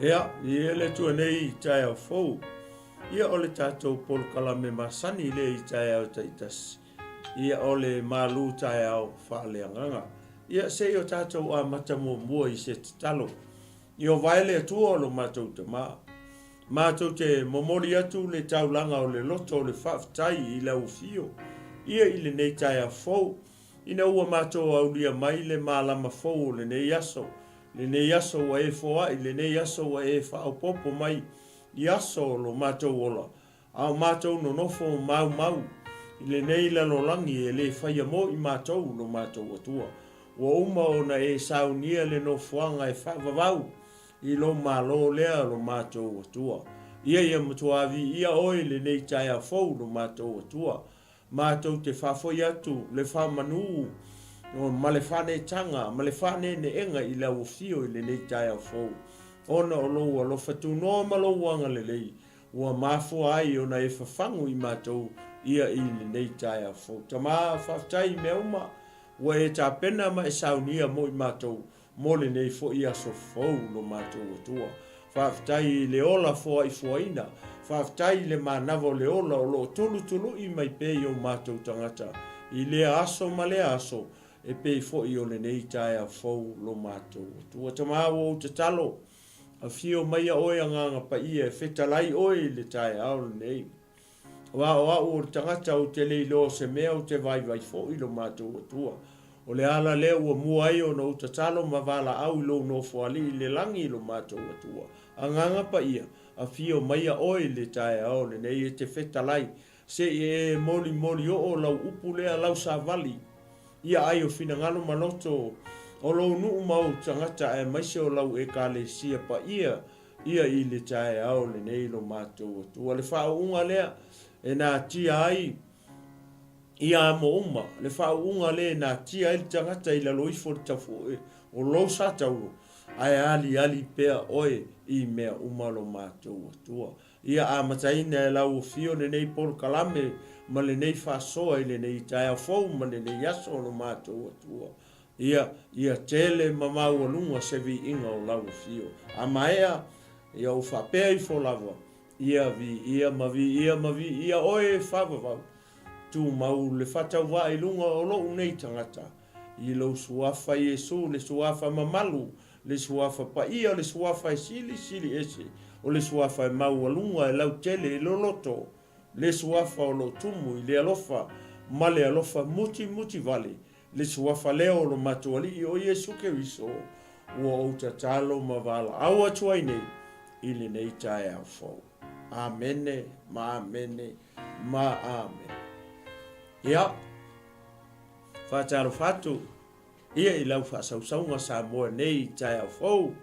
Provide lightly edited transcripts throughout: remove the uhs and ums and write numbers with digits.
Ia, ia le tua nei tai au fou. Ia o le tātou pol kalame masani le i tai au taitas. Ia o le malu tai au whaaleanganga. Ia se o tātou a mata mua i se talo. Ia o vaile atua o lo mātou te maa. Mātou te momori atu le taulanga o le loto o le whaftai i lau fio. Ia i le nei tai au fou. Ina ua mātou au lia mai le mālama fou o le nei aso. Le nei aso wa e foa i le nei aso wa e whaopopo mai i aso lo mātou ola. Au mātou no nofo mau. I le nei lalolangi e le whaia mo i mātou lo mātou atua. Wa uma o na e saunia le no fuanga e whavavau i lo malo lea lo mātou atua. Ia matuavi ia oi le nei tai a fou lo mātou atua. Mātou te whafoi atu le whamanu ma le whane tanga, ma le whane ne enga i lau fio i le nei tai a fou. Ona o loa lo whatu noa ma lo wanga le lei. Ua mafua ai o na e whawhangu i mātou ia i le nei tai a fou. Ta maa whaftai me uma, ua e tā pena ma e saunia mo i mātou, mo le nei fo i aso fou lo mātou atua. Whaftai le ola fua i fuaina, whaftai le manavo le ola o lo tulu i mai pe i o mātou tangata. I le aso ma le aso, e pe fo i o le nei tai a fou lo mātou. Tua tamawo o te talo, a fio mai a oe anganga pa ia e whetalai oe le tai ao le nei. Wa o tangata o te leilo se mea o te vai fo i lo mātou tua. O le ala lea ua mua ai o no tatalo ma wala au i lo no fuali i le langi i lo mātou atua. Anganga pa ia, a fio mai a oe le tai ao le nei e te whetalai. Se e moli o lau upu lea lau sa vali. Ia ai o fina ngalo manoto o lo nuu mau tangata e maise o lau e ka le sia pa ia i le tai ao le nei lo mātou atua. Le wha unga lea e nā tia ai ia mo uma. Le wha unga lea nā tia ai tangata i la loifo le tafu o lo sa tauro. Ai ali pea oe i mea uma lo mātou atua. Ia a mataina e lau fio le nei por kalame ma le nei whasoa i le nei tai a fou ma le nei aso lo mātou atua. Ia tele mamau alunga se vi inga o lau fio. A maea, ia o whapea i fo lava. Ia mavi, ia oe whavavau. Tu mau le whatau wa i lunga o lo nei tangata. I lo suafa Yesu, le suafa mamalu, le suafa pa ia, le suafa e sili ese. O le suafa e mau alunga e lau tele i lo loto. Le suafa o lo tumu i le alofa, ma le alofa muti vale. Le suafa leo lo matuali i o Yesu Keriso. Ua o tatalo ma vala. Aua tuai nei, ili nei tai au fou. Amene, ma amene. Ia, whātaro whatu, ia i lau whāsausaunga sa moa nei tai au fou.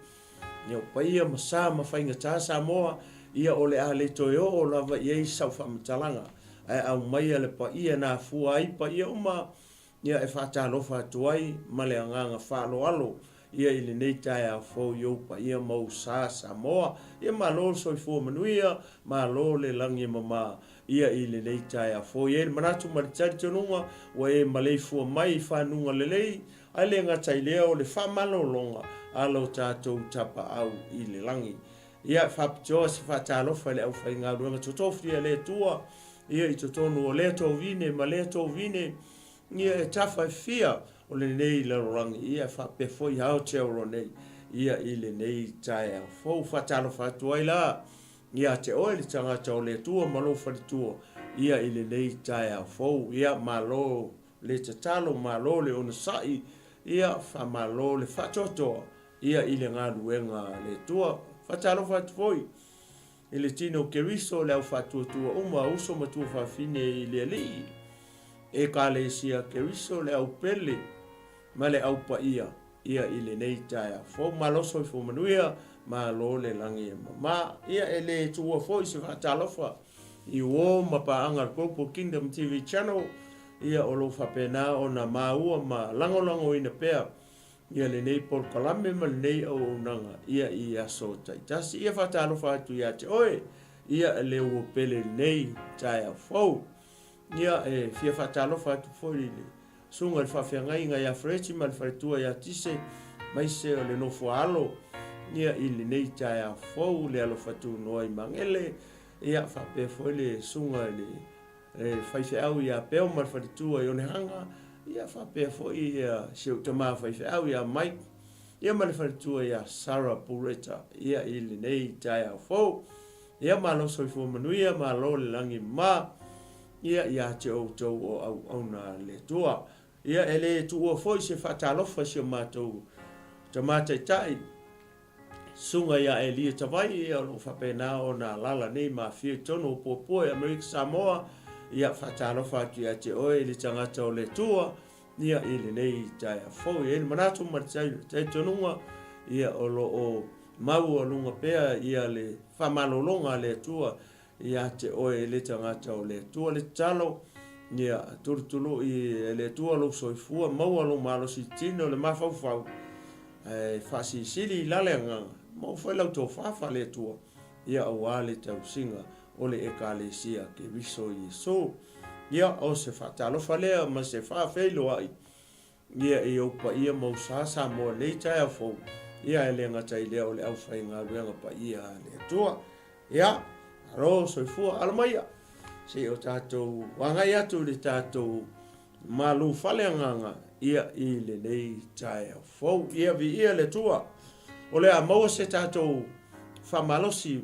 Ia paia ma sa ma whainga tā sa moa, ia o le ale toi o lava i ei sau whamatalanga. Ai au mai ale pa ia nā fua ai pa ia uma, ia e whātaro whatu ai, ma le anganga whālo alo. Ia i le nei tai au fou i pa ia mau sa moa, ia ma lo soi fua manuia, ma lo le langi mama. Ia i le nei tai au fou, ia i manatu maritari tonunga, wa e malei fua mai whanunga lelei, ai le ngatai leo le whamalo longa, alo tātou tapa au i le langi. Ia whapitoa si whatalofa le au whainga ruanga totofi a le tua, ia i totonu o le tau vine, ma le tau vine, ia e tafa e fia o le nei le rorangi, ia whapefoi hao te oro nei, ia i le nei tai au fou, whatalofa atuai la, ia te oe le tangata o le tua, malo whalitua, ia i le nei tai au fou, ia malo le tatalo, malo le onasai, ia whamalo le whatotoa, ia i le ngā ruenga le tua, whatalo whatufoi. I le tino Keriso le au whatuatua uma uso matua whawhine i le alii. E ka le sia Keriso le au pele, ma le au pa ia i le nei tai a fo maloso i fo manuia, ma lo le langi e ma. Ia e le tua foi se whatalofa, i o ma pa anga Global Kingdom TV channel, ia o lo whapena o na maua ma lango ina pea. Ia le nei por kalame ma le nei au unanga, ia i aso taitasi, ia whatalofa atu ia te oe, ia le ua pele nei tai a fou. Ia e fia whatalofa atu foi le sunga le whawhiangai ngai a freti ma le wharetua ia tise, mai se o le nofo alo, ia ili nei tai a fou le alo fatu noi mangele ia fa pe foi le sunga le fai se au ia pe o mar fatu ai one hanga ia fa pe foi ia se o tama fai se au ia mai ia mar fatu ia Sara Pureta ia ili nei tai a fou ia malo so fo manuia malo le langi ma ia te o tau o au na le tua ia ele tu o foi se fatalofa se matou tamata tai sunga ia Elia tawai ia lo whapena o na lala nei ma fie tono popo e Amerika Samoa ia fatalofa ki a te oe li tangata o le tua ia ili nei tai a fau ia manatu tai tonunga ia o lo o mau o lunga pea ia le whamalolonga le tua ia te oe li tangata o le tua le talo ia turutulu i le tua lo soifua mau alo malo si tino le mafau fasi sili lalanga mo foi lau to fa le tua ia o wale tau singa o le ekalesia ke viso Yesu ia o se fatalo fale ma se fa felo ai ia e o pa ia mo sa mo le tai fo ia ele ngata ile o le au fai nga luenga pa ia le tua ia ro soifua almaia se o tatou wanga ia tu le tatou malu fale nganga ia i le nei tai fo ia vi ia le tua o le amau se tatou whamalosi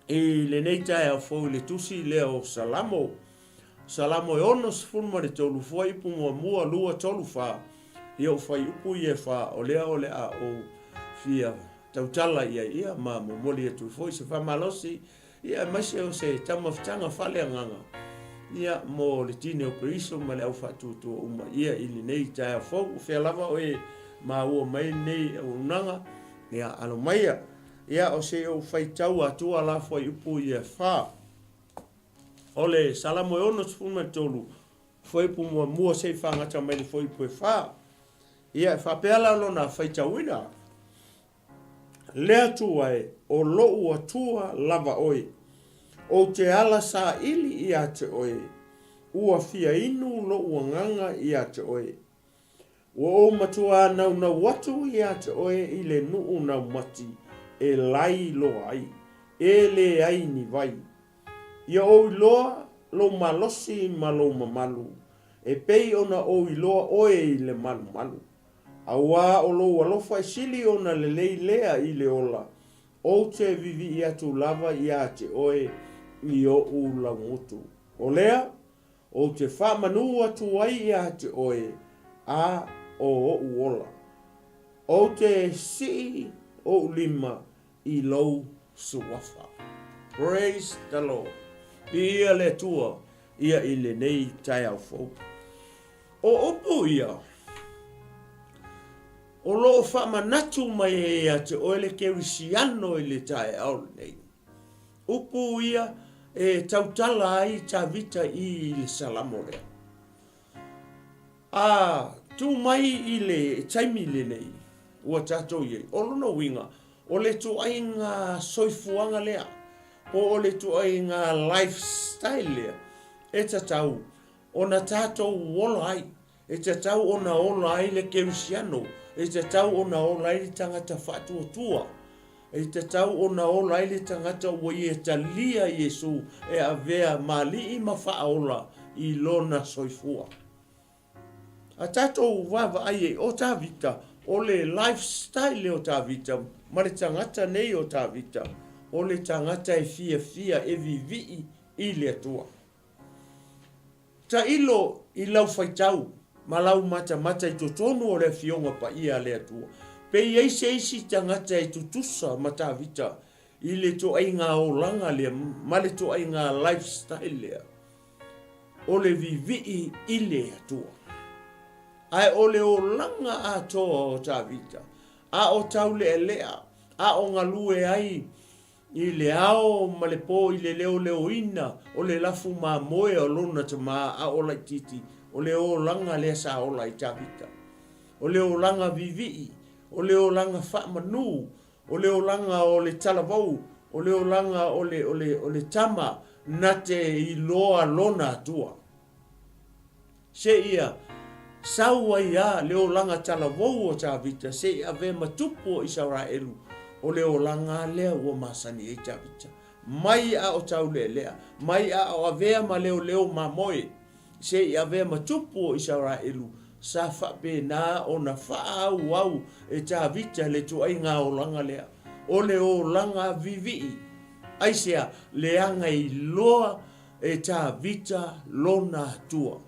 i le nei tai fo le tusi le o salamo e ono sifulma le tolu fo ipu mua lua tolu fa ia o fai upu ia fa o le a o fia tautala ia ma momoli atu fo se whamalosi ia masi o se tamaftanga fale nganga ia mo le tine o Kristo ma le au fatutu uma ia ili nei tai fo fe lava o e ma o mai nei o nanga ia alo maia ia o se o fai tau atua la fo ipu ia fa ole salamo e ono tfuma tolu fo ipu mua se fanga ta mai fo ipu fa ia fa pela lo na fai tau ina le atua e o lo atua lava oi o te ala sa ili ia te oe ua fia inu lo ua nganga ia te oe o matua na watu ia te oe i le nuu na mati e lai lo ai e le ai ni vai ia o loa lo malosi ma lo mamalu e pei ona o loa oe i le malu awa o lo alofa sili ona le lea i le ola o te vivi ia tu lava ia te oe i o ula ngutu o lea o te whamanu atu ai ia te oe a o uola o te si o lima i lau suwafa. Praise the Lord. Ia le tua ia i le nei tai au fau o opu ia o lo whamanatu mai ia te oe le kerisiano i le tai au nei upu ia e tautala ai ta vita i le salamore tu mai i le taimi le nei ua tatou iei o lona winga o le tuaiga soifuaga lea po o le tuaiga lifestyle lea e tatau ona tatou ola ai e tatau ona ola ai le kerisiano e tatau ona ola ai le tagata faatuatua e tatau ona ola ai le tagata ua ia talia Iesu e avea malii ma faaola i lona soifua a tatou vava ai o tavita o le lifestyle o tavita ma le tagata nei o tavita o le tagata e fia e vivii i le atua ta ilo i lau faitau ma lau mata i totonu o le fionga pa ia le atua pe iei se isi tagata e tutusa ma tavita i le toaiga olanga lea ma le toaiga lifestyle lea o le vivii i le atua ai o le olanga atoa o tavita a o tau lea a o galue ai i le ao ma le po i le leo ina o le lafu mamoe o lona tama a o laititi o le olanga lea sa ola i tavita o le olanga vivii o le olanga whaamanu o le olanga o le talavau o le olanga o le tama na te i loa lona atua se ia saua ia le olanga talavau o tavita se ia ve matupu o Israelu o le o langa lea ua masani e tawita. Mai a o tau lea, mai a o avea ma leo ma moe, se i avea ma tupu o Israelu, sa whape na o na wha au e tawita le tu ai ngā o langa lea, o le o langa vivi, aisea leanga i loa e tawita lona tua.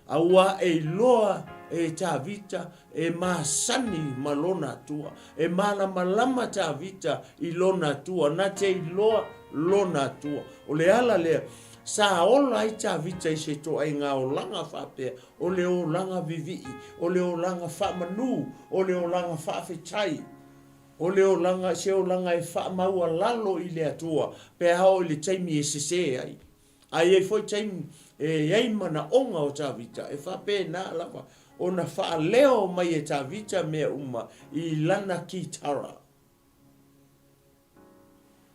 Aua e loa e tawita e masani ma lona tua. E malama tawita i lona tua. Na te i loa lona tua. O le ala lea. Sa ola i tawita i se to ai ngā o langa whapea. O le o langa vivi. O le o langa whamanu. O le o langa whawhetai. O le o langa se o langa e whamaua lalo i le atua. Pe hao i le taimi e sese ai. Ai e foi taimi e ei mana onga o tawita. E whape na lava. O na wha leo mai e tawita mea uma i lana ki tara.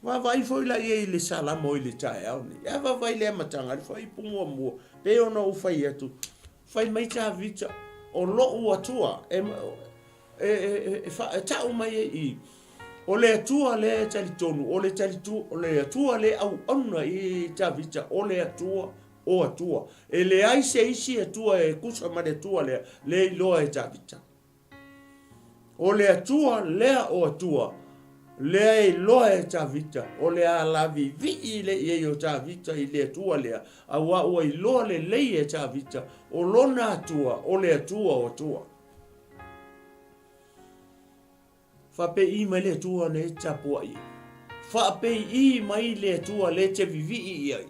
Vai foi la i le salamo i le tae au ni. E vai le matanga. Foi pungua mua. Pe ona u fai atu. Fai mai tawita. O lo ua tua. Tau mai e i. O le atua le talitonu. O le talitu. O le atua le au ona i tawita. O le atua. O atua. E le aise isi atua e kusa ma le atua le iloa e tawita. O le atua lea o atua. Lea e loa e tawita. O le alavi vi i le i o tawita i le atua lea. A wa ua i loa le lei e tawita. O lona atua. O le atua o atua. Whape i mai le atua ne tapua i. Whape i mai le atua le te vivi i ai.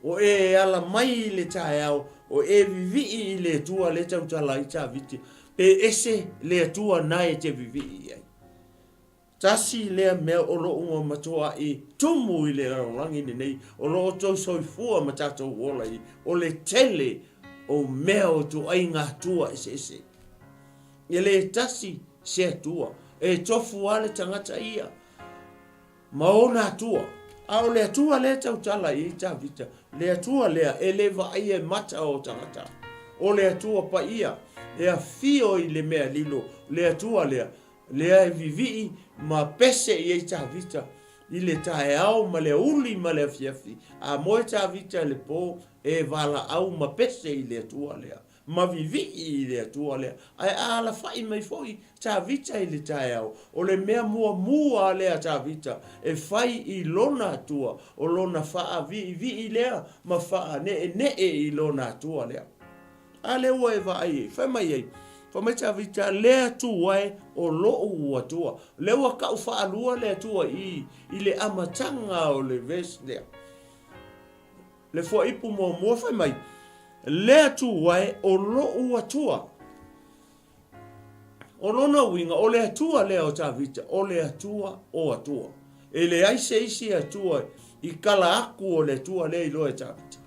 O e ala mai le tae au, o e vivi i le tua le tautala i tawiti, pe ese le tua nai te vivi i ai. Tasi lea mea o lo unga matoa i tumu i le rangi nei, o lo o tau soifua matatou wola i, o le tele o mea o tu ai ngā tua ese. I le tasi se tua, e tofu ale tangata ia, maona tua. A o le atua le tautala i tawita. Le atua lea e lewa ai e mata o tangata. O le atua pa ia. E a fio i le mea lilo. Le atua lea. Lea e vivi ma pese i e tawita. I le tae au ma le uli ma le fiafi. A moe tawita le po e vala au ma pese i le atua lea. Ma vivi i le atua lea. Ai ala fai mai foi tawita i le tae au. O le mea mua lea tawita. E fai i lona atua. O lona faa vi i lea. Ma faa ne i lona atua lea. A le ua e va ai. Fai mai ai. Fai mai tawita lea tua e o loo ua tua. Le ua kau faa lua lea tua i le amatanga o le ves lea. Le fua ipu mua fai mai. Lea tua e o lo ua tua. O lona winga, o lea tua lea o tawita, o lea tua o atua. E le aise isi atua i kala aku o le tua lea i loa e tawita.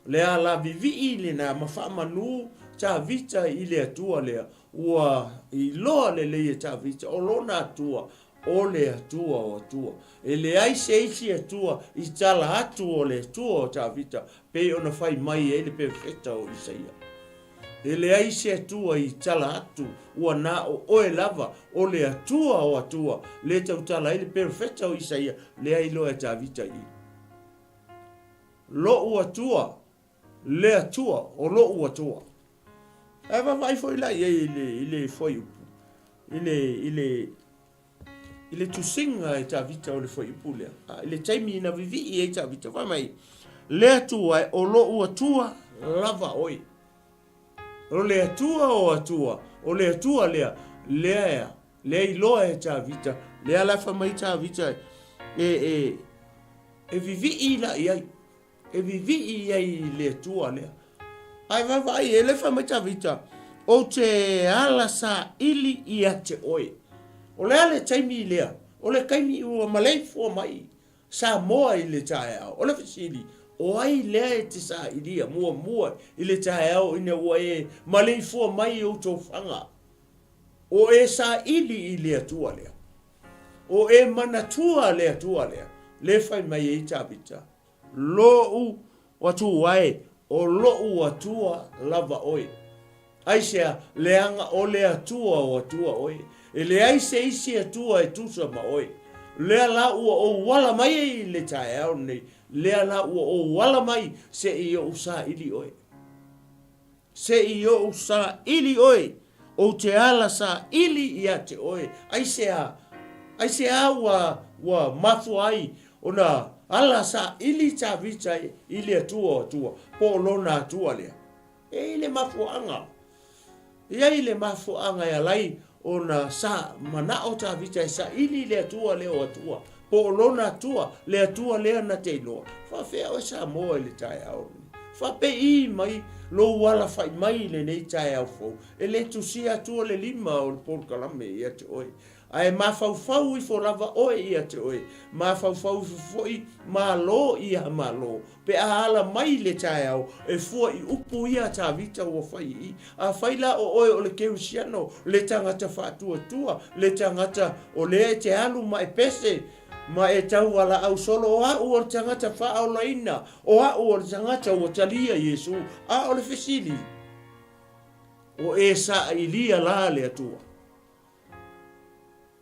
Lea la vivi i le na mawhamanu tawita i le atua lea. Ua i loa le le e tawita, o lona atua. O le atua o atua. E le aise isi atua i tala atu o le atua o tawita. Pe ona fai mai e le perfecta o Isaia. E le aise atua i tala atu. Ua na o oe lava o le atua o atua. Le tautala e le perfecta o Isaia. Le ailo e tawita i. Lo o atua. Le atua o lo o atua. Eva vai foi lá ele foi ele tusinga e tawita o le foi pulea. Ele taimi na vivi e tawita. Vai mai. Le atua o lo o atua lava oi. O le atua o atua. O le atua lea. Lea i loa e tawita. Lea la fa mai tawita. E vivi i la iai. E vivi i ai le atua lea. Ai vai ele fa mai tawita. O te ala sa ili i ate oi. O le ale taimi lea. O le kaimi ua malei fua mai. Sa moa i le tae au. O le fasili. O ai lea e te sa ilia. Mua. I le tae au ina ua e malei fua mai o tō whanga. O e sa ili i le atua lea. O e manatua le atua lea. Le fai mai e tawita. Lo'u watu wae. O lo'u atua lava oi. Aisea leanga o le atua o atua oi. e le ai se isi atua e tusa ma oe. Lea la ua o wala mai e le tae au nei. Lea la ua o wala mai se i o usa ili oe. Se i o usa ili oe. O te ala sa ili ia te oe. Ai se a wa mafu ai. Ona ala sa ili ta vita ili atua. Po lona atua lea. E ile mafu anga. Ia ile mafu anga ya lai. Ona sa mana o ta vita sa ili le atua leo atua. Po lona atua le atua lea na te iloa. Fa fea o sa moa le tae au. Fa pe i mai lo wala fai mai le nei tae au fo. E le tusia atua le lima o le Polokalame ia te oe. Ai mafau i fo lava oe ia te oe. Mafau foi ma lo ia ma lo. Pe a ala mai le tae au. E fua i upu ia ta vita ua fai i. A fai la o oe o le keusiano. Le tangata fatua tua. Le tangata o le te alu ma e pese. Ma e tau ala au solo o a ua tangata fa au laina. O a ua tangata ua talia Yesu. A o le fesili. O e sa ilia la le atua.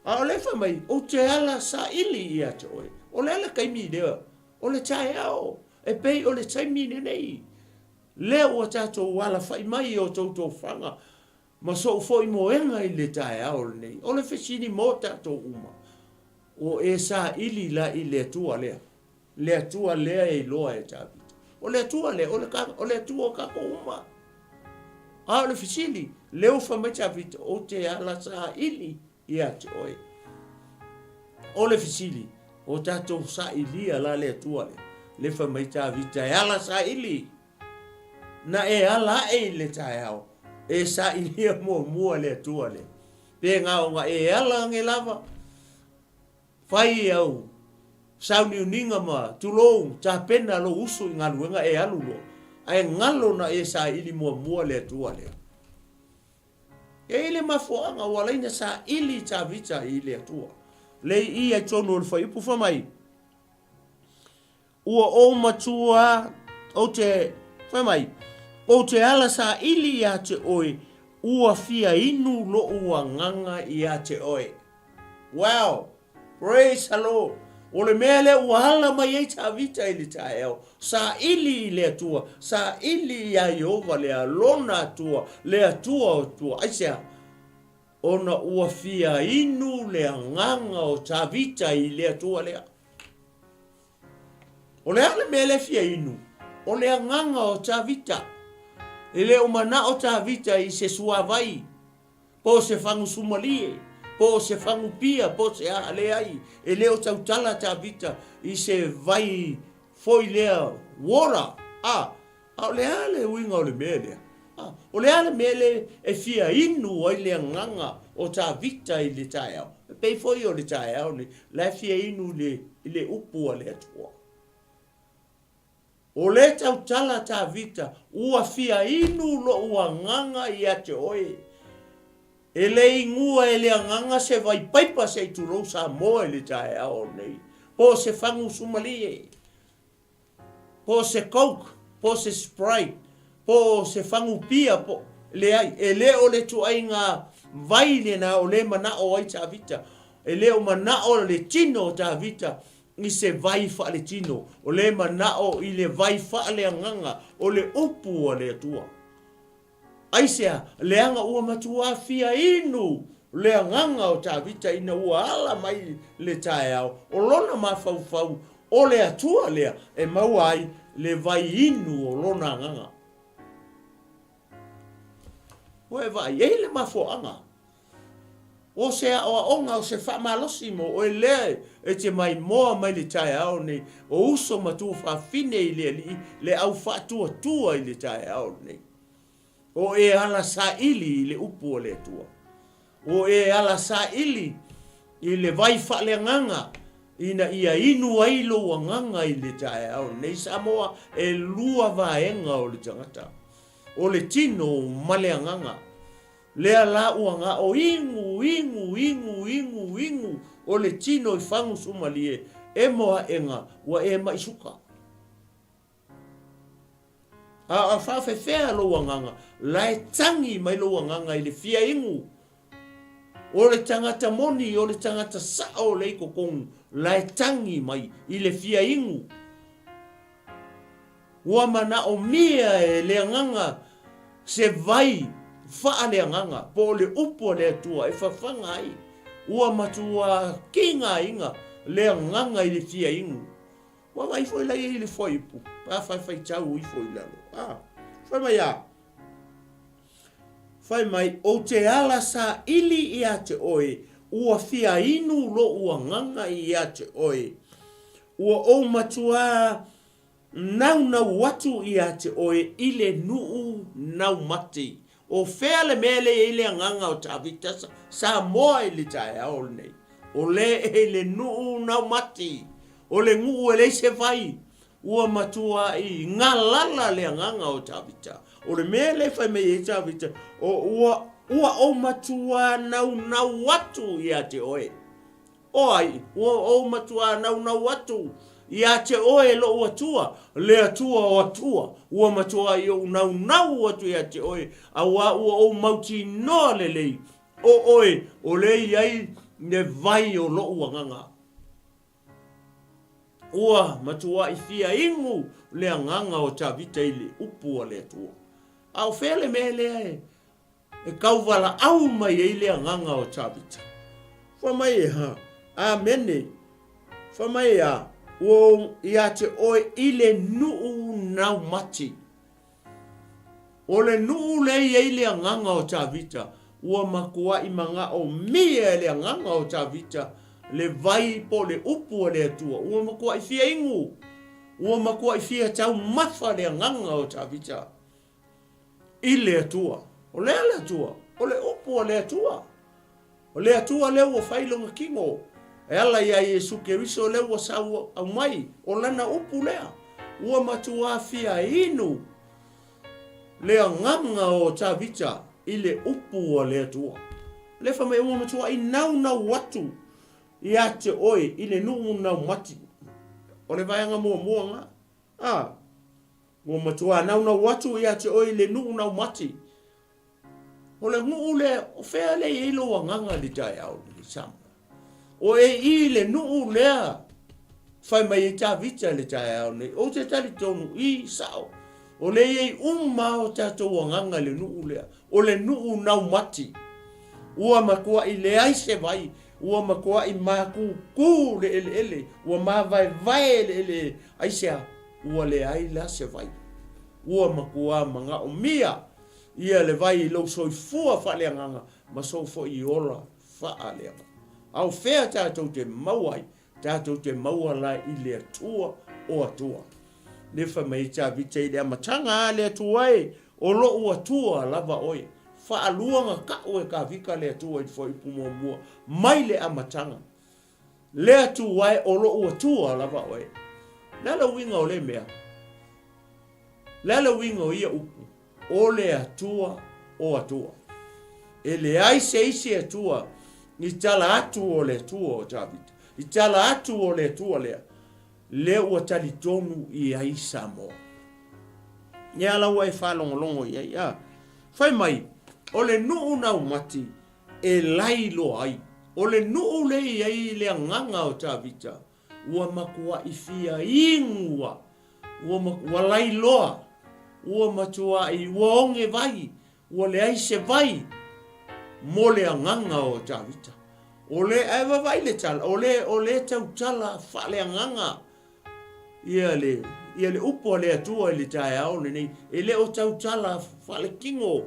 A o le fa mai, o te ala sa ili ia te oe. O le ala kaimi lea. O le tae ao. E pei o le taimi nei. Lea ua tato wala fai mai o tautou fanga. Ma so ufo i moenga i le tae ao nei. O le fesini mo tato uma. O e sa ili la i le tua lea. Le tua lea e loa e tabita. O le tua lea, o le tua kako uma. A o le fesini, leo fa mai tabita o te ala sa ili. Ia te oe. O le fisili, o tatou sa ilia la le atua le. Le fa mai ta vita e ala sa ili. Na e ala e le tae au. E sa ilia mua le atua le. Pe ngā o ngā e ala nge lava. Fai au. Sauni uninga ma tulou ta pena lo usu i ngā luenga e alu lo. Ai ngalo na e sa ili mua le atua le. E ile mafuanga walaina sa ili ta vita ile atua. Le i ai tonu le fai upu mai. Ua o matua o te fai mai. O te ala sa ili ia te oe. Ua fia inu lo ua nganga ia te oe. Wow. Praise hello. O le mea le ua hala mai ei ta vita ili ta eo. Sa ili le atua. Sa ili ia Jehova le alona atua. Le atua atua. Aisea. Ona ua fia inu le nganga o ta vita i le atua lea. O le ale mea le fia inu. O le nganga o ta vita. E le umana o ta vita i se suavai. Po se fangu sumalie. Po se fangu pia. Po se ale ai. E le o tautala ta vita i se vai foi lea wora. O le ale winga o le mea lea. O le ale mele e fia inu o le nganga o ta vita i le tae au. Pei foi o le tae au ni. La fia inu le upu o le atua. O le tautala ta vita ua fia inu lo ua nganga i ate oe. E le ingua e le nganga se vai paipa se i turo sa moa i le tae au nei. Po se fangu sumalie. Po se coke. Po se Sprite. Po se fangu pia po le ai e le o le tu ai nga vai le na o le mana o ai ta vita e le o mana o le tino ta vita i se vai fa le tino o le mana o i le vai fa le nganga o le upu o le tua ai sea le anga ua matua fia inu le nganga o ta vita ina ua ala mai le tae au o lona mafau o le atua lea e mau ai le vai inu o lona nganga. Oe vai, e le mafoanga. O se o onga o se whamalosi mo, o e lea e te mai moa mai le tae au nei, o uso matua whawhine i le au whatua tua i le tae au nei. O e ala sa ili i le upu o le tua. O e ala sa ili i le vai whale nganga, ina ia inu ailo wa nganga i le tae au nei, Samoa e lua vaenga o le tangata. O le tino male nganga. Lea la uanga o ingu o le tino i fangu sumalie e moa enga wa e maisuka. A whawhewhea lo wanganga, la e tangi mai lo wanganga i le fia ingu. o le tangata moni, o le tangata sao le iko kong, lai tangi mai, i le fia ingu. Ua mana o mia e le nganga, se vai, faa le nganga, po le upo le atua, e fafanga ai. Ua matua kinga inga, le nganga i le fia ingu. Ua mai foi la i le foi pu, pa fai tau i foi lalo. Fai mai a. Fai mai, o te ala sa ili i a te oe, ua fia inu lo ua nganga i a te oe. Ua o matua nau watu i a te oe, ile nuu nau mati. O fea le mele i le nganga o tawita sa moa i le tae ao nei. O le e le nuu nau mati. O le ngu e le se vai. Ua matua i ngā lala le nganga o tawita. O le mea le fai mei e tawita. Ua o matua nau watu i a te oe. O ai, ua o matua nau watu i a te oe lo ua tua. Le atua o atua. Ua matua i o nau watu i a te oe. A ua o mauti noa le lei. O oe, o le iai ne vai o lo ua nganga. Ua matua i fia ingu le nganga o tawita i le upu a le atua. Au fele me le e kauwala au mai e le nganga o tawita. Fa mai ha, amene. Fa mai a, o ia te oe i le nuu nau mati. O le nuu le i le nganga o tawita. Ua makua i manga o mia le nganga o tawita. Le vai po le upu le atua. Ua makua i fia ingu. Ua makua i fia tau mafa le nganga o tawita. I le atua. O le atua. O le upu le atua. O le atua le ua whailonga kingo. E ala ia Yesu Keriso le ua sau au mai. O lana upu lea. Ua matua fia inu. Le nganga o tawita. I le upu le atua. Le whamai ua matua i nau watu. Ia te oe, i le nuu nau mati. O le vaianga mua nga. Ua matua nau watu ia te oe, i le nuu nau mati. O le nuu le, o fea le i lo wanganga li tai au li sama. O e i le nuu lea, fai mai e tawita li tai au nei. O te tali tonu i sao. O le i o tato wanganga le nuu lea. O le nuu nau mati. Ua makua i le aise vai. Ua makua i maku ku le ele. Ua vai le ele. Aisea, ua le ai la se vai. Ua makua manga o mia. Ia le vai i lau soifua fa le anganga. Ma sofo i ola fa leanga. Au fea tātou te mauai. Tātou te maua la i le atua o atua. Nefa mai tawita i le amatanga a le atua e. O lo ua tua lava oe. Whaaluanga ka oe ka vika le atua i fwoi pumomua. Mai le amatanga. Le atua e o lo ua tua lava oe. Lala winga o le mea. Lala winga o ia upu. O le atua o atua. E le aise isi atua. Ni tala atu o le atua o tawita. I tala atu o le atua lea. Le ua tali tonu i aisa mo. Ia la ua e whalongolongo ia ia. Fai mai. O le nuu nau mati e lailo ai. O le nuu le ai le nganga o tawita. Ua makua i fia ingua. Ua makua lailoa. Ua matua i ua onge vai. Ua le aise vai. Mo le nganga o tawita. O le aiva vai le tala. O le tau tala fa le nganga. Ia le upo le atua le tae au nei. E le o tau tala fa le kingo.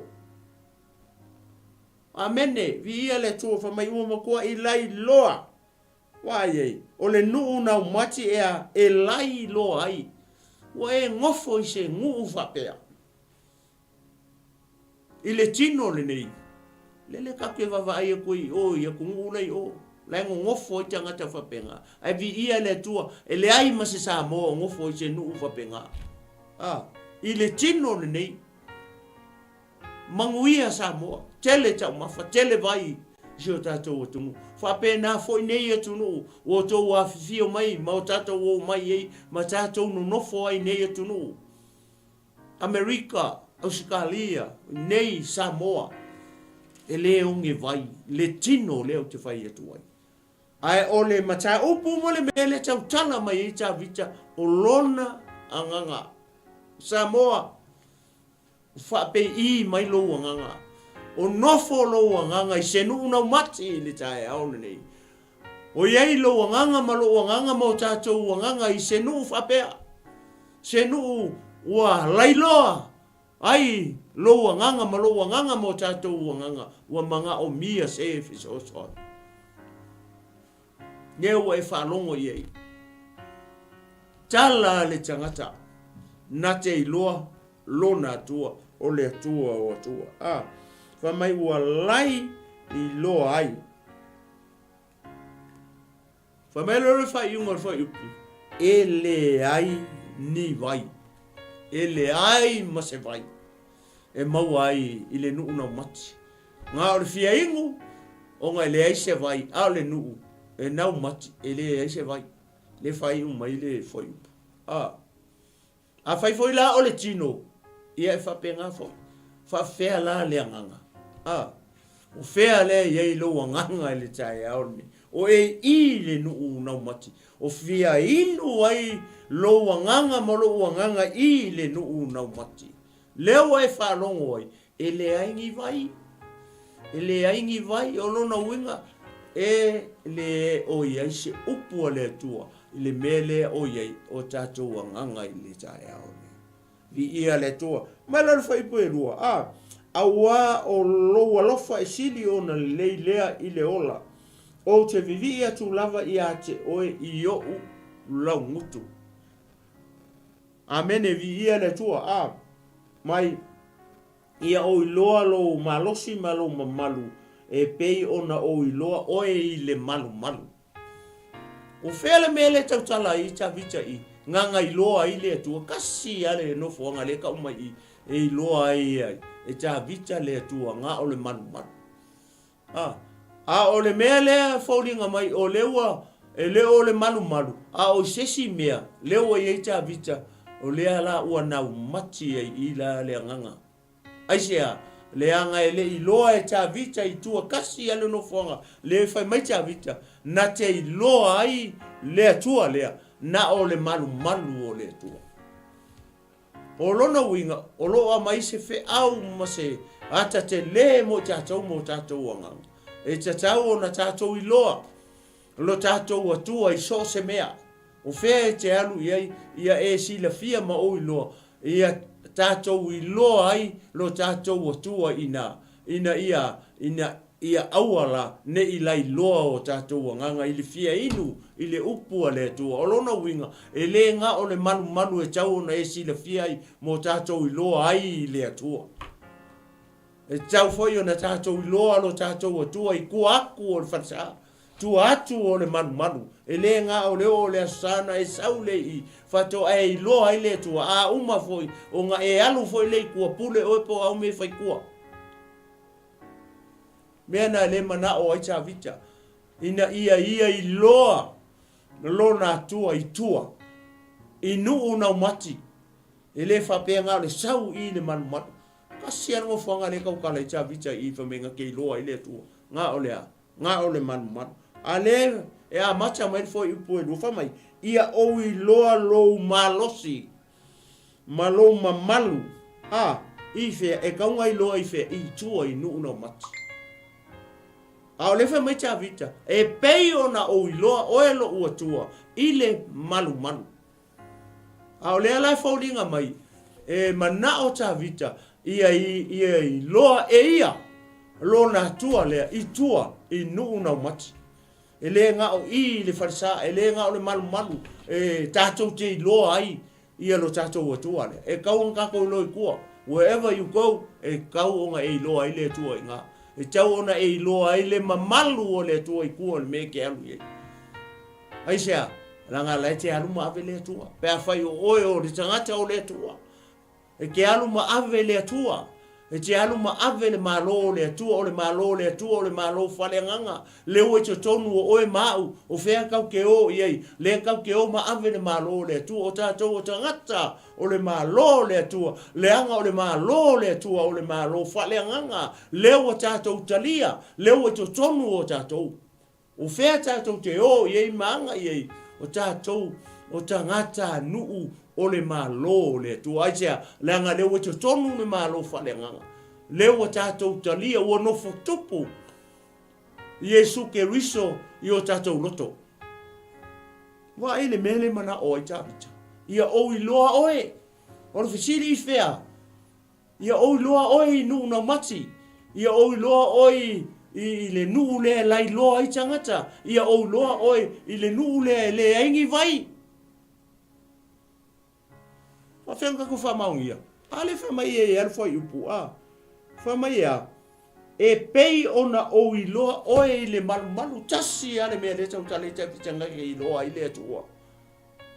Amene, vi ia le tua fa mai ua makua i lai loa. Wae, o le nuu nau mati ea e lai loa ai. Wa e ngofo i se nguu whapea. I le tino le nei. Le kake wawa ai e kui o i a kungu nei o. Lai ngofo i tangata whapenga. Ai vi ia le tua, e le ai masi sa moa ngofo i se nuu whapenga. I le tino le nei. Manguia sa moa. Tele tau mafa, tele vai. Sio tātou o tungu. Whapena foi nei e tunu. O tō a fifio mai, ma o tātou o mai ei. Ma tātou no nofo ai nei e tunu. Amerika, Australia, nei Samoa. Ia le ia le tua fa mai ua makua i lai loa ai. O le nuu nau mati e lai loa ai. Ua e ngofo i se nguu whapea. I le tino le nei. Le kake wawa ai e kui o i a kungu nei o. Lai ngofo i tangata whapenga. Ai vi ia le tua, e le ai masi sa moa ngofo i se nuu whapenga. I le tino le nei. Manguia sa moa. Tele tau mafa, tele vai. Sio tātou o tungu. Whapena foi nei e tunu. O tō a fifio mai, ma o tātou o mai ei. Ma tātou no nofo ai nei e tunu. Amerika, Australia, nei e le onge vai, le tino leo te whai atu ai. Ai o le mata upu mo le mele tau tala mai i ta vita o lona anganga. Samoa, whape i mai lo anganga. O nofo lo anganga i senu una mati i le tae aone nei. O iei lo anganga ma lo anganga mo tātou anganga i senu whapea. Senu ua lailoa. Ai lo anganga ma lo anganga mo tātou anganga. Ua manga o mia se fiso soa. Ngewa e whalongo iei. Tala le tangata. Na te iloa, lona atua, o le atua o atua. Whamai ua lai i loa ai. Whamai lore whai unga whai upu. E le ai ni vai. E le ai mase vai. E mau ai i le nuu na mati. Ngā o le fia ingu, o ngai le ai se vai, a le nuu. E nau mati, e le ai se vai. Le whai unga i le whai upu. A whai foi la o le tino. Ia e whape ngā foi. Whawhea la le anganga. O whea le iei lo anganga i le tae aone. O e i le nuu nau mati. O whia inu ai lo anganga ma lo anganga i le nuu nau mati. Leo e whalongo ai. E le aingi vai. E le aingi vai o lona winga. E le o iei se upua le atua. Le mele o iei o tātou anganga i le tae aone. Vi ia le toa. Mai la whai pue rua. Aua o loa lofa e sili o na leilea i le ola. O te vivi ia tu lava i a te oe i o lau ngutu. Amene vi ia le toa. Mai ia o i loa lo malosi malo mamalu. E pei ona o i loa oe i le malu malu. O whele mele tau tala i ta vita i. Nganga i loa i le atua. Kasi ale no fuanga le ka uma i. E i loa i ai. E ta vita le atua. Nga o le manu manu. O le mea lea faulinga mai. O lewa. E leo o le manu manu. O sesi mea. Lewa i ta vita. O lea la ua nau mati i la le nganga. Aisea. Le anga e le i loa e ta vita i tua. Kasi ale no fuanga. Le fai mai ta vita. Na te i loa ai. Le atua lea. Na o le malu malu o le atua. O lona winga, o loa mai se fe au ma se ata te le mo tātou anganga. E tātou o na tātou i loa. Lo tātou atua i so se mea. O fea e te alu ia e sila fia ma o i loa. Ia tātou i loa ai lo tātou atua ia awala ne i lai loa o tātou anganga i le fia inu, i le upua le atua. O lona winga, e le nga o le manu manu e tau na e si le fia i mo tātou i loa ai i le atua. E tau foi o na tātou i loa lo tātou atua i kua aku o le whansa. Tua atu o le manu manu. E le nga o le o le asana e sau le i. Fato e i loa ai le atua. A uma foi, o nga e alu foi le i kua pule oepo au me fai kua. Mea na le mana o ai ta vita. Ina ia i loa. Lona atua i tua. I nuu nau mati. E le whapea ngā le sau i le manu manu. Kasi ango whanga le kaukala i ta vita i whamenga ke i loa i le atua. Ngā o le a. Ngā o le manu manu. A le e a macha mai fo i pue lufa mai. Ia o i loa lo malosi. Malo mamalu. I fea e kaunga i loa i fea i tua i nuu nau mati. A o lefa mai ta vita. E pei ona o i loa oelo ua tua. I le malu malu. A o lea lai faulinga mai. E mana o ta vita. Ia i loa e ia. Lona tua lea. I tua. I nuu nau mati. E le nga o i le farisa. E le nga o le malu malu. E tātou te i loa ai. Ia lo tātou ua tua lea. E kau ngako i loa i kua. Wherever you go. E kau onga e i loa i le tua i ngā. E tau ona e iloa ai le mamalu o le atua i kua le me ke alu i. Aisea, ranga lai te alu ma ave le atua. Pea whai o oe o le tangata o le atua. E ke alu ma ave le atua. e te alu ma ave le malo le atua o le malo le atua o le malo faleanganga le o te tonu o e mau o fea kau ke o iei le kau ke o ma ave le malo le atua o tātou o tangata o le malo le atua le anga o le malo le atua o le malo faleanganga le o tātou talia le o te tonu o tātou o fea tātou te o iei maanga iei o tātou o tangata nuu o le malo le atua aisea le anga le o te tonu le malo faleanganga le o tātou talia o nofo tupu Yesu ke riso i o tātou loto wa ele mele mana o i tāpita ia o i loa oe o le fisiri i fea ia o i loa oe i nuu na mati ia o i loa oe i le nuu le lai loa i tangata ia o i loa oe i le nuu le aingi vai wa whenga ko whamaungia ale whamai e alfa i upu whamai e pei ona o i loa oe i le malu tasi ale mea le tau tale tau pitanga i loa i le atua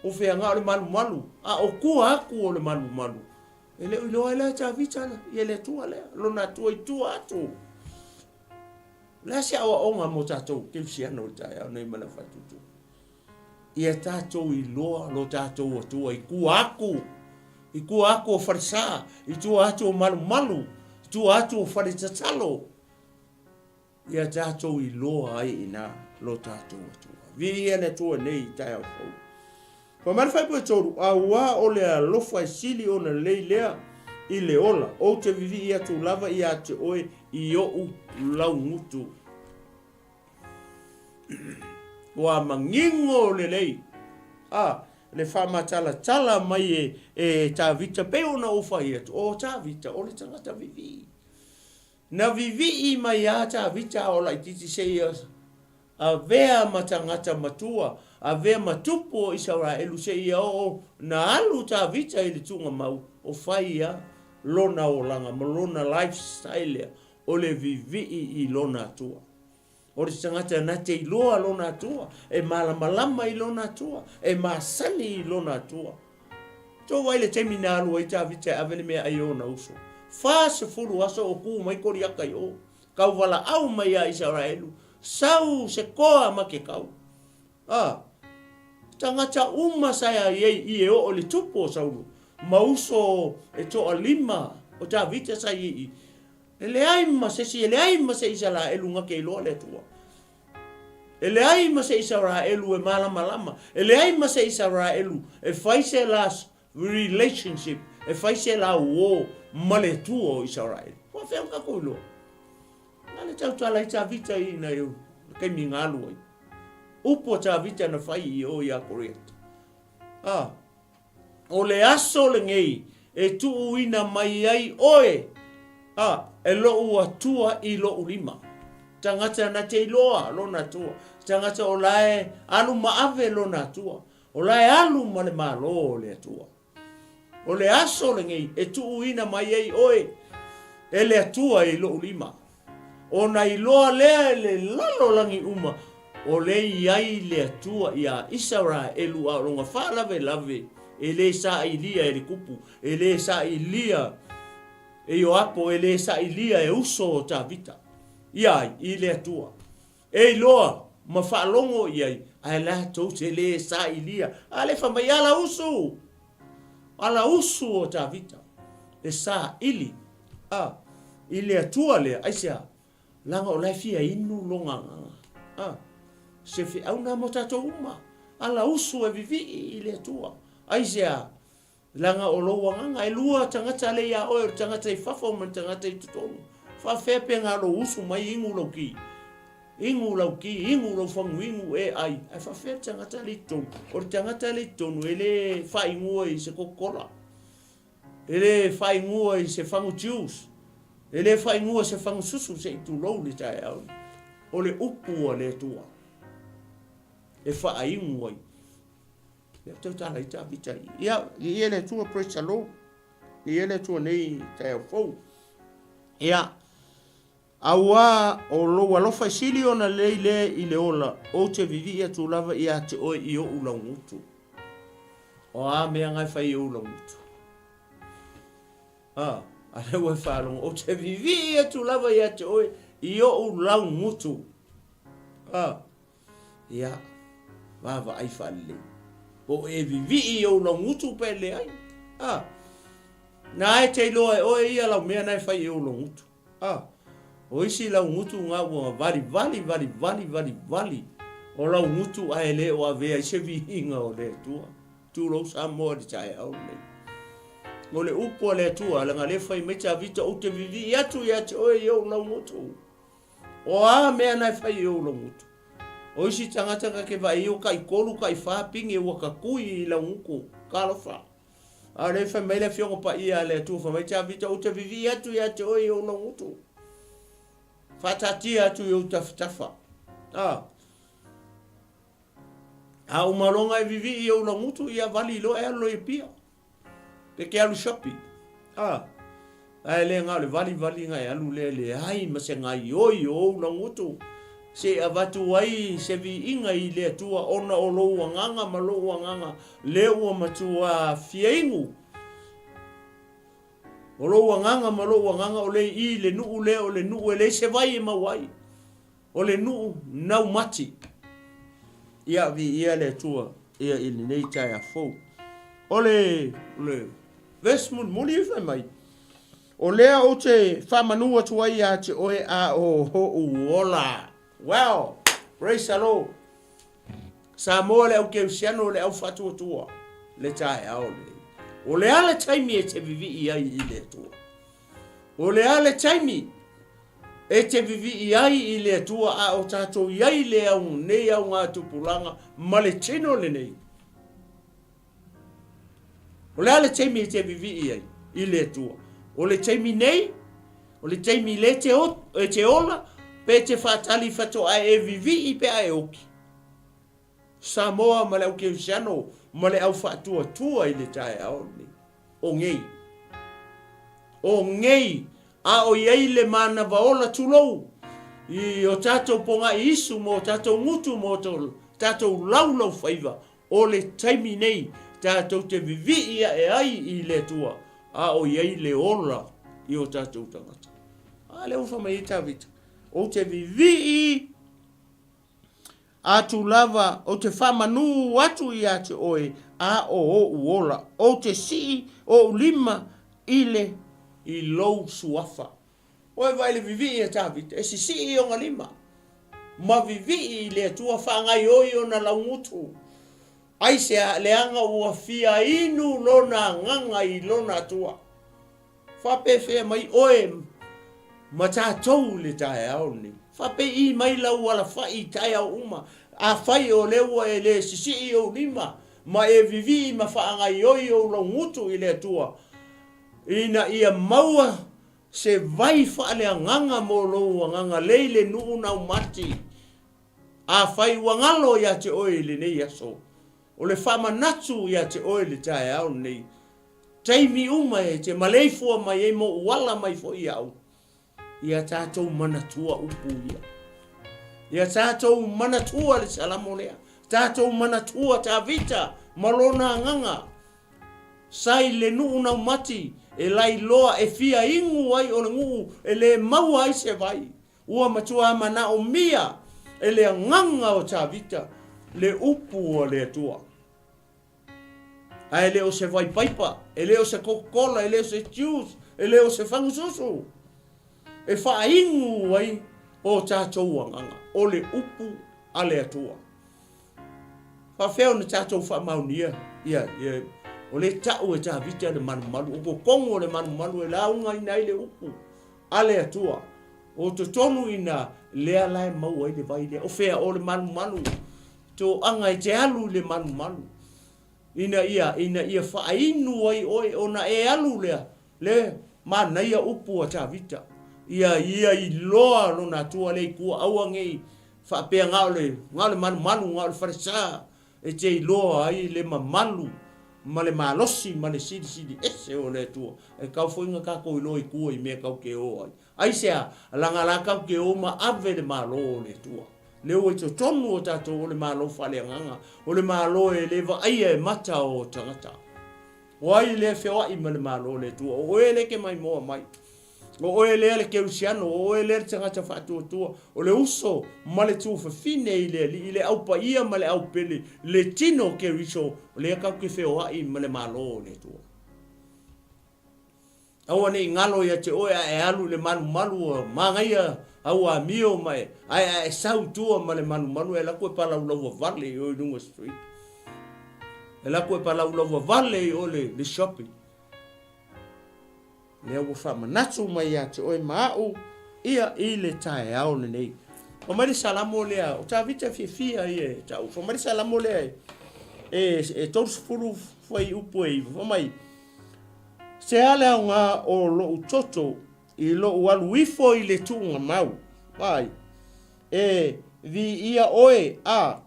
o whenga o le malu o kua aku o le malu e le i loa i le ta vitana i le atua le lona atua i tua atu la se awa onga mo tātou ke usiana o tai au nei mana whatutu ia tātou i loa lo tātou atua i kua aku o wharisa i tua atu o malu i tua atu o wharitatalo ia tātou i loa ai ina lo tātou atua vi ene tua nei tai au fau pa marwhai pua toru a ua o le alofa i sili o na leilea i le ola o te vivi i atu lava i ate oe i ou lau ngutu wa mangingo le lei le whamatala mai e tā vita peo na ufa i atu o tā vita o le tangata vivi na vivi i mai a tā vita o la ititi se ia a vea matangata matua a vea matupo i saura elu se ia o na alu tā vita i le tunga mau o whaia lona o langa ma lona lifestyle o le vivi i lona atua o le tangata na te iloa lona atua e malamalama i lona atua e masani i lona atua tō waile te mina alu i tā vita avele mea ai o na uso fa se furu aso o ku mai kori aka i o kau wala au mai a Israelu sau se koa ma ke kau tangata uma saya i e o le tupo sauru mauso e to alima o ta vita sai ele aima se si ele aima se Israelu nga ke lo le tua ele aima se Israelu e malama ele aima se Israelu e faise las relationship e faise la wo male tuo Israel wa fe ka ko lo ale tau tala ta vita i na eu ke mi ngalu ai upo ta vita na fai o ya correct o le aso le ngei e tu ina mai ai oe e lo ua tua i lo ulima tangata na te loa lo na tua tangata o lae alu maave lo na tua o lae alu ma le malo le tua o le aso le ngei e tu ina mai ai oe e le atua i lo ulima o na i loa lea le lalo langi uma o le iai le atua ia Isara e lua ronga lave e le sa ilia e le kupu e le sa ilia e o apo e le sa ilia e uso o ta vita iai i le atua e loa ma whaalongo iai ai la tau te le sa ilia a le whamai ala usu o ta vita e sa ili i le atua le aisea langa o laifia inu longa se fi au na mo tatou uma ala usu e vivi i le atua aisea langa o lo wanga e lua tangata le ia o tangata i fafo man tangata i tutonu fa fepe nga lo usu mai ingu lo fangu ingu e ai fa fepe tangata le tonu o tangata le tonu ele fa ingu i se kokola ele fa ingu i se fangu juice ele fa ingu se fangu susu se tu lo le tai au o le upu o le tua e fa ingu ai te tala i ta vita ia i ele tua praise the Lord i ele tua nei te fo ia aua o lo alofa sili ona leile i le ola o te vivi ia tu lava ia te oi i o ulangutu o a mea ngai fai o ulangutu Ale ua whalonga, o te vivi atu lava ia te oe, i o u lau ngutu. Ia, vava ai whale. O e vivi i o lau ngutu pele ai. Na e te loa e oe ia lau mea nai whai i o lau ngutu. O isi lau ngutu ngā ua vali. O lau ngutu a ele o a vea i se vihinga o le tua. Tūrou sa moa di tae au nei. O le upo le tua, langa le whai meita vita o te vivi atu ia te oe i o lau ngutu. O a mea nai whai i o lau ngutu. O isi tangata ka ke vai i o kai kolu kai whapingi ua ka kui i lau nguku. Kalofa. A le whai meile fiongo pa ia le tua whai meita vita o te vivi atu ia te oe i o lau ngutu. Whatatia atu i o taftafa. A umalonga e vivi i o lau ngutu ia vali lo e alo e pia. Pe ke alu shopi. Ai le ngā le vali ngai alu le ai ma se ngai oi o lau ngutu. Se avatu ai se vi inga i le tua ona o lo nganga ma lo nganga le ua matua fiengu. O lo nganga ma lo nganga o le i le nuu le o le nuu le se vai e mawai. O le nuu nau mati. Ia vi ia le tua ia ili nei tai a fou. O le Vesmund muli e mai. O lea o te whamanua tua ia te oe a o ho uola. Wow, praise the Lord. Sa moa le au ke usiano le au fatua tua. Le tai au le. O le ale taimi e te vivi i le tua. O le ale taimi e te vivi i le tua a o tatou iai le au nei au ngā tupulanga ma le tino le nei. O le ale taimi e te vivi i le tua. O le taimi nei, o le taimi le te ola, pe te whatali whatoa e vivi i pe a e oki. Samoa ma le au ke usiano, ma le au whatua tua i le tae au ni. O ngei. O ngei, a o iei le mana vaola tulou. I o tatou ponga i isu mo tatou ngutu mo tatou laulau whaiva. O le taimi nei, tatou te vivi ia e ai i le tua. A o iei le ola i o tatou tangata. A le ufa mai i tawita. O te vivi a tu lava o te whamanu watu i a te oe a o uola. O te si o lima ile i lou suafa. Oe vai le vivi i a tawita. E si i o ngā lima. Ma vivi i le tua whangai oi o na laungutu. Ai se leanga ua fia inu lona nganga i lona tua. Whape mai oe ma tātou le tae au ni. Whape i mai lau wala whai tae au uma. A whai o lewa e le sisi i o lima. Ma e vivi ma whaangai oi o lau ngutu i le tua. Ina ia maua se vai whaale a nganga mo loa nganga leile nuu nau mati. A whai wangalo ia te oi le nei aso. O le whamanatu ia te oi le tae au nei. Taimi uma e te maleifua mai e mo wala mai fo i au. Ia tātou manatua upu ia. Ia tātou manatua le salamonea. Tātou manatua tā vita malona nganga. Sai le nuu nau mati e lai loa e fia ingu ai o le nguu e le maua ai se vai. Ua matua mana o mia e le nganga o tā vita le upu o le atua. Ai le o se vai paipa, e le o se Coca-Cola, e le o se juice, e le o se fangususu. E wha ingu ai o tātou anganga, o le upu a le atua. Wha wheo na tātou wha maunia, o le tau e tā vita le manu malu, o ko kongo le manu malu e launga ina i le upu a le atua. O to tonu ina lea lai mau ai le vai le, o whea o le manu malu, to anga i te alu le manu malu. Ina ia wha inu ai oi ona e alu lea, le mana ia upu a tā vita. Ia i loa lona tua le kua aua ngei whapea ngau le manu ngau le wharesa e te i loa ai le mamalu ma le malosi ma le sidi ese o le tua e kau whoinga kako i loa i kua i mea kau ke o ai ai sea langa la kau ke o ma ave le malo o le tua leo i to tonu o tato o le malo whale nganga o le malo e lewa aia e mata o tangata Wai le fewa i male malo le tu o ele ke mai mo mai o ele le ke usiano o ele tanga ta fatu tu o le uso male tu fa fine ile au pa ia male au pele le tino ke riso le ka ke fewa i male malo le tu au ne ngalo ya te o e alu le malu mangaia au a mio mai ai sau tu male malu e la ko pa la vale o dunga street e la ko pa la vale o le shopping le o fa manatu mai ya te o mau ia ile tai au le nei o mai salamo le o ta vita fia ie ta o mai salamo le e tos furu foi upoi o mai se ale nga o lo toto i lo walu wifo i le tunga mau vai vi ia oe a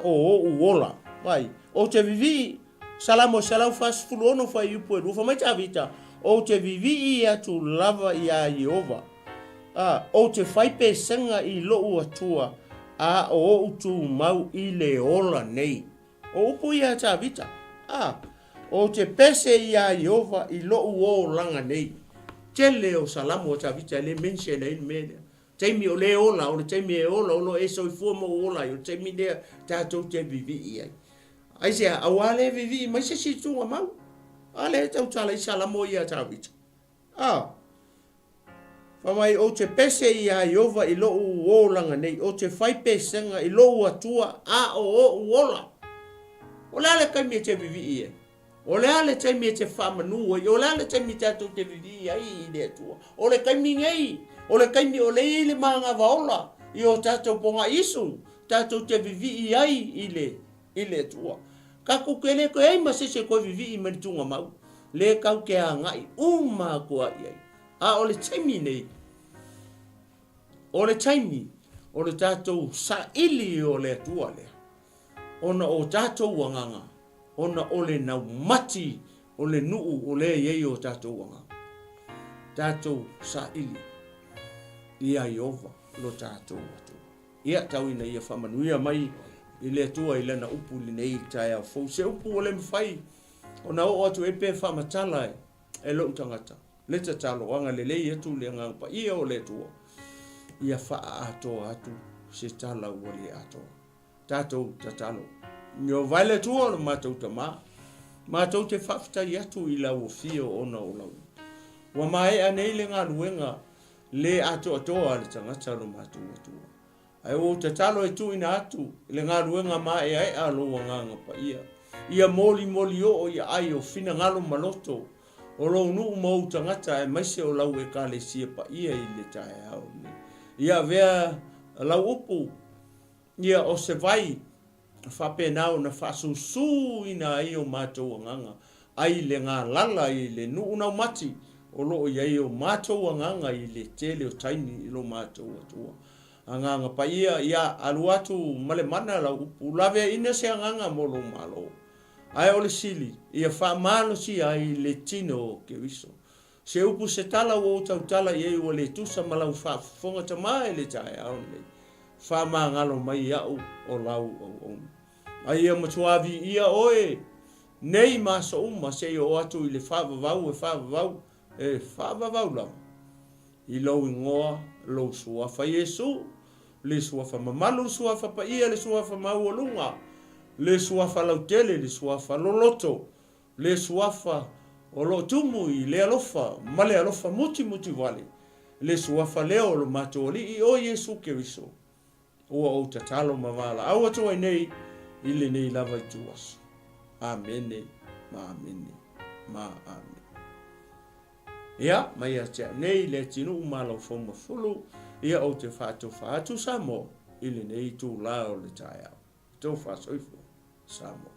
o uola vai o te vivi salamo salau fas fulono fai upoi rufa mai ta vita o te vivi ia tu lava ia Jehova o te fai pe senga i lo atua o utu mau i le ola nei o upo ia ta vita o te pese ia Jehova i lo o langa nei tele o salamo ta vita le mention nei mele taimi o le ola o le taimi e ola o lo e so i fu mo ola o taimi le ta to te vivi ia ai se awale vivi mai se si tu mau ale tau tala i salamo ia ta vita fa mai o te pese ia Jehova i lo o langa nei o te fai pesenga i lo atua o ola o le kai me te vivi ia o le ale te me te whamanu o le ale te me te atu te vivi ai i le atua o le kai mi ngei o le kai mi o le ile manga vaola i o tatou ponga isu tatou te vivi ai i le atua ka kukele ko ei ma se ko vivi i manitunga mau le kau ke a ngai uma ko ai o le taimi nei o le taimi o le tatou sa ili o le atua le ona o tatou wanganga ona o le nau mati o le nuu o le iei o tatou wanganga tatou sa ili ia Jehova lo tatou atua ia tau ina ia whamanuia mai i le atua i lana upu li nei tai au fau se upu o le mwhai ona o atu e pe whamatala e lo utangata le tatalo wanga le lei atu le ngangpa ia o le atua ia faa atu se tala ua le ato tatou tatalo nio vale tua ma tau tama ma tau te fafta i atu i lau o fio ona o lau wa mai anei le ngā luenga le ato atoa le tangata no matu atua ai o tatalo e tu ina atu le ngā luenga ma e ai alo wa nganga pa ia moli o ia ai o fina ngalo maloto o lo nu mo tangata e maise o lau e kale sia pa ia i le tae au ia vea lau upu ia o se vai fape nao na fasusu ina ai o matou nganga ai le ngā lala i le nu una mati o lo ia o matou nganga i le tele o taini i lo matou atua nganga pa ia aluatu male mana lau upu lave ina se nganga mo lo malo ai o le sili ia fa malo si ai le tino ke viso se upu se tala o tau tala i o le tusa malau fa fonga tamai le tae au le fa ngalo mai au o lau o ai ia matuavi ia oe nei maso uma se o atu i le fa vavau la i lo ingoa lo suafa Yesu le suafa mamalu suafa pa ia le suafa mauolunga le suafa lautele le suafa loloto le suafa o lo tumu i le alofa ma le alofa muti wale le suafa leo lo matoli i o Yesu Keriso o tatalo mavala au atu ai nei i le nei lava i tuas amene ma amen ia mai atia nei le tinu malo foma fulu ia o te fatu samo i le nei tu lao le tae au tau fa soifo samo